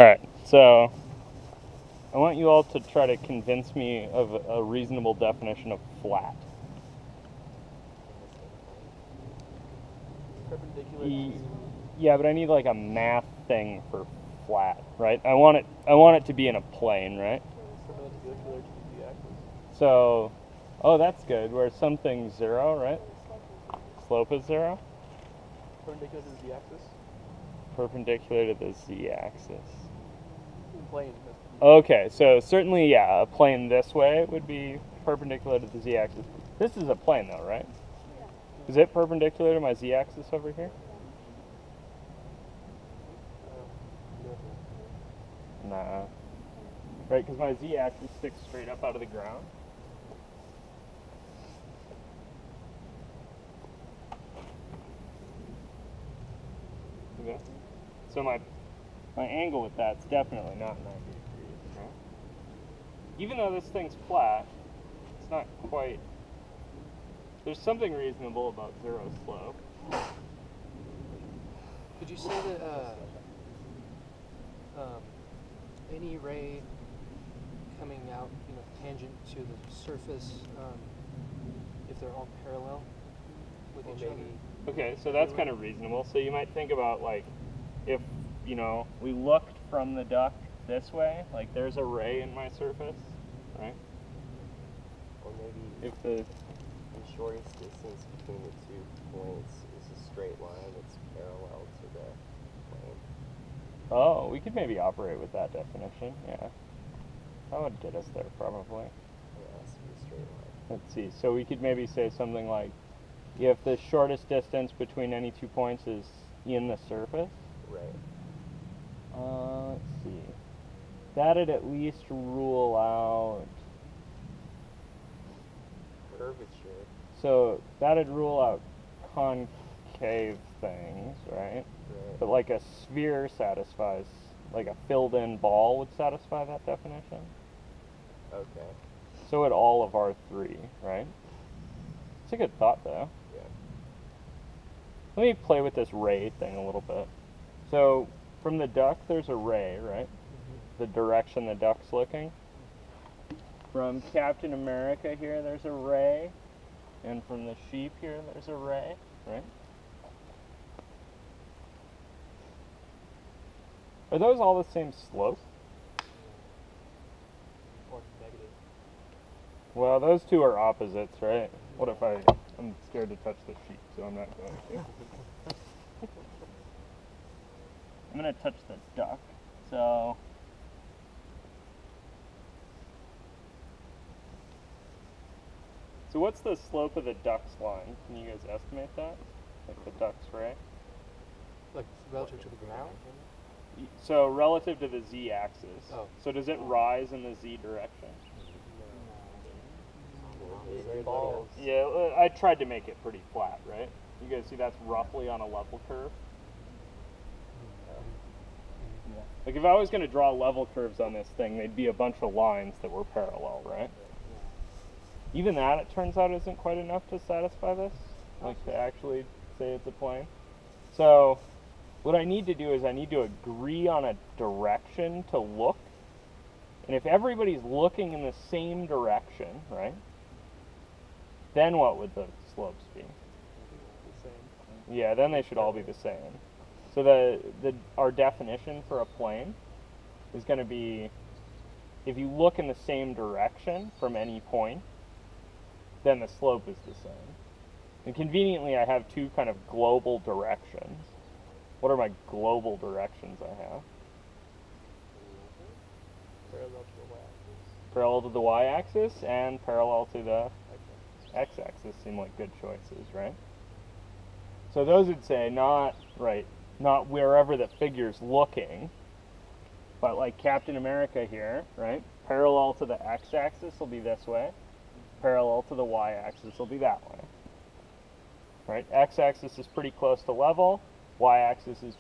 Alright, so I want you all to try to convince me of a reasonable definition of flat. Perpendicular. Yeah, but I need like a math thing for flat, right? I want it to be in a plane, right? Perpendicular to the z-axis. So, oh, that's good. Where something's 0, right? Slope is 0. Perpendicular to the z-axis. Perpendicular to the z-axis. Plane. Okay, so certainly, yeah, a plane this way would be perpendicular to the z-axis. This is a plane, though, right? Is it perpendicular to my z-axis over here? Nah. Right, because my z-axis sticks straight up out of the ground. Okay. So my angle with that's definitely not 90 degrees, right? Even though this thing's flat, it's not quite. There's something reasonable about 0 slope. Could you say that any ray coming out, tangent to the surface, if they're all parallel with each other? Okay, so that's kind of reasonable. So you might think about like, if we looked from the duct this way, like there's a ray in my surface, right? Or maybe If the shortest distance between the 2 points is a straight line that's parallel to the plane. Oh, we could maybe operate with that definition, yeah. That would get us there, probably. It has to be a straight line. Let's see, so we could maybe say something like, if the shortest distance between any 2 points is in the surface. Right. Let's see. That'd at least rule out. Curvature. So that'd rule out concave things, right? Right. But like a sphere satisfies, like a filled-in ball would satisfy that definition. Okay. So would all of R3, right? It's a good thought, though. Yeah. Let me play with this ray thing a little bit. So from the duck, there's a ray, right? The direction the duck's looking. From Captain America here, there's a ray. And from the sheep here, there's a ray, right? Are those all the same slope? Or negative. Well, those two are opposites, right? What if I'm scared to touch the sheep, so I'm not going to. I'm going to touch the duck, so... So what's the slope of the duck's line? Can you guys estimate that? Like the duck's ray? Like relative to the ground? So relative to the z-axis. Oh. So does it rise in the z direction? Balls. Yeah, I tried to make it pretty flat, right? You guys see that's roughly on a level curve? Yeah. Like if I was going to draw level curves on this thing, they'd be a bunch of lines that were parallel, right? Even that, it turns out, isn't quite enough to satisfy this, like to actually say it's a plane. So what I need to do is I need to agree on a direction to look. And if everybody's looking in the same direction, right, then what would the slopes be? The same. Yeah, then they should all be the same. So our definition for a plane is going to be, if you look in the same direction from any point, then the slope is the same. And conveniently, I have two kind of global directions. What are my global directions I have? Parallel to the y-axis. Parallel to the y-axis and parallel to the x-axis seem like good choices, right? So those would say not wherever the figure's looking, but like Captain America here, right? Parallel to the x-axis will be this way. Parallel to the y-axis will be that way. Right? X-axis is pretty close to level. Y-axis is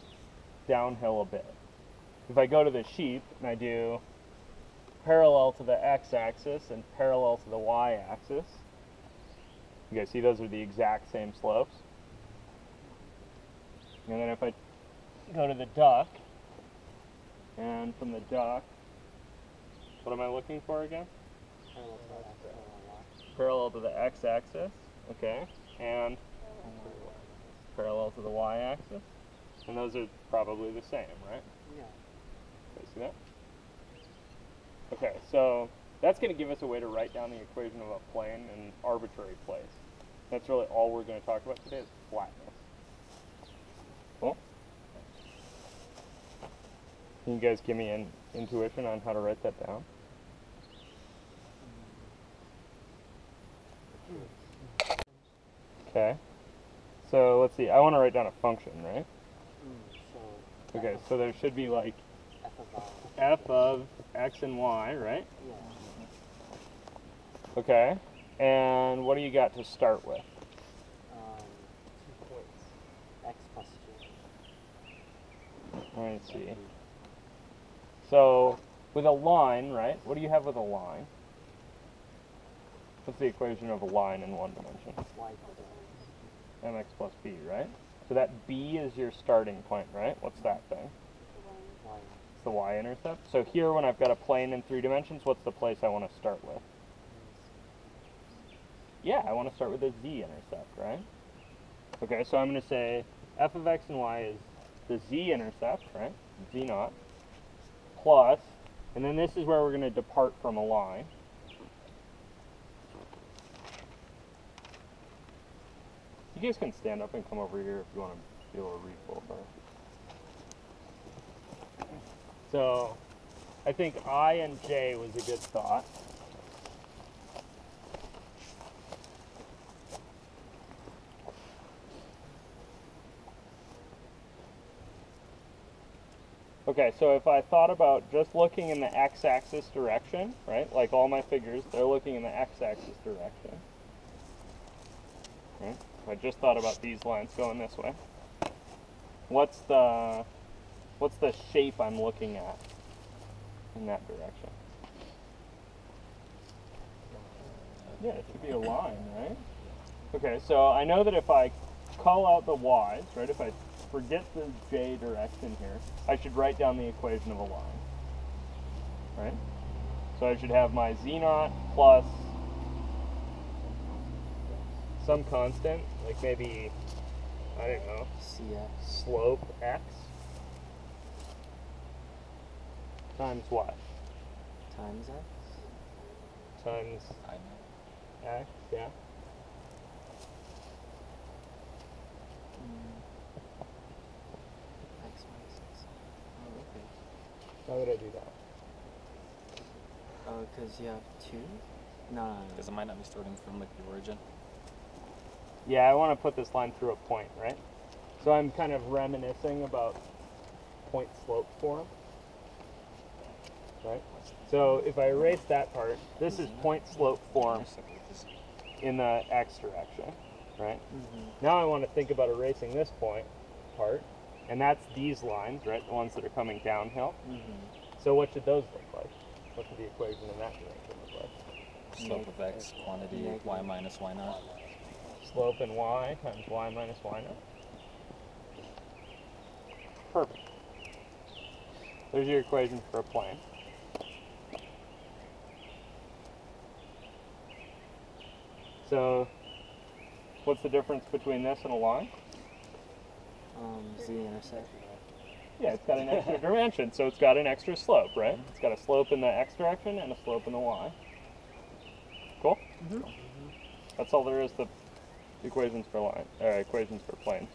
downhill a bit. If I go to the sheep and I do parallel to the x-axis and parallel to the y-axis, you guys see those are the exact same slopes. And then if I go to the duck, And from the duct, what am I looking for again? Parallel to the x, y. Parallel to the x-axis, okay, and parallel to the y-axis. And those are probably the same, right? Yeah. Okay, see that? Okay, so that's going to give us a way to write down the equation of a plane in an arbitrary place. That's really all we're going to talk about today is flatness. Cool? Can you guys give me an intuition on how to write that down? Okay. So let's see, I want to write down a function, right? So Okay, so there should be like f of y. f of x and y, right? Yeah. Okay. And what do you got to start with? 2 points. X plus j. Let me see. So with a line, right? What do you have with a line? What's the equation of a line in one dimension? Y equals Mx plus b, right? So that b is your starting point, right? What's that thing? y. It's the y-intercept. So here when I've got a plane in 3 dimensions, what's the place I want to start with? Yeah, I want to start with a z-intercept, right? Okay, so I'm going to say f of x and y is the z-intercept, right? Z naught, plus, and then this is where we're going to depart from a line. You guys can stand up and come over here if you want to be able to read both. So, I think I and J was a good thought. Okay, so if I thought about just looking in the x-axis direction, right, like all my figures, they're looking in the x-axis direction. Right? If I just thought about these lines going this way, what's the shape I'm looking at in that direction? Yeah, it should be a line, right? Okay, so I know that if I call out the y's, right, if I forget the j direction here, I should write down the equation of a line, right? So I should have my z naught plus some constant, like maybe, I don't know, CX. slope x times what? Times x. Times x, yeah? X minus x. Oh, okay. Why would I do that? Oh, because you have 2? No. Because it might not be starting from like the origin. Yeah, I want to put this line through a point, right? So I'm kind of reminiscing about point slope form, right? So if I erase that part, this is point slope form in the x direction, right? Now I want to think about erasing this point part, and that's these lines, right? The ones that are coming downhill. So what should those look like? What should the equation in that direction look like? Slope of x, quantity, y minus y naught. Slope in y times y minus y naught. Perfect. There's your equation for a plane. So, what's the difference between this and a line? Z-intercept. Yeah, it's got an extra dimension, so it's got an extra slope, right? It's got a slope in the x direction and a slope in the y. Cool? That's all there is to equations for line, equations for planes.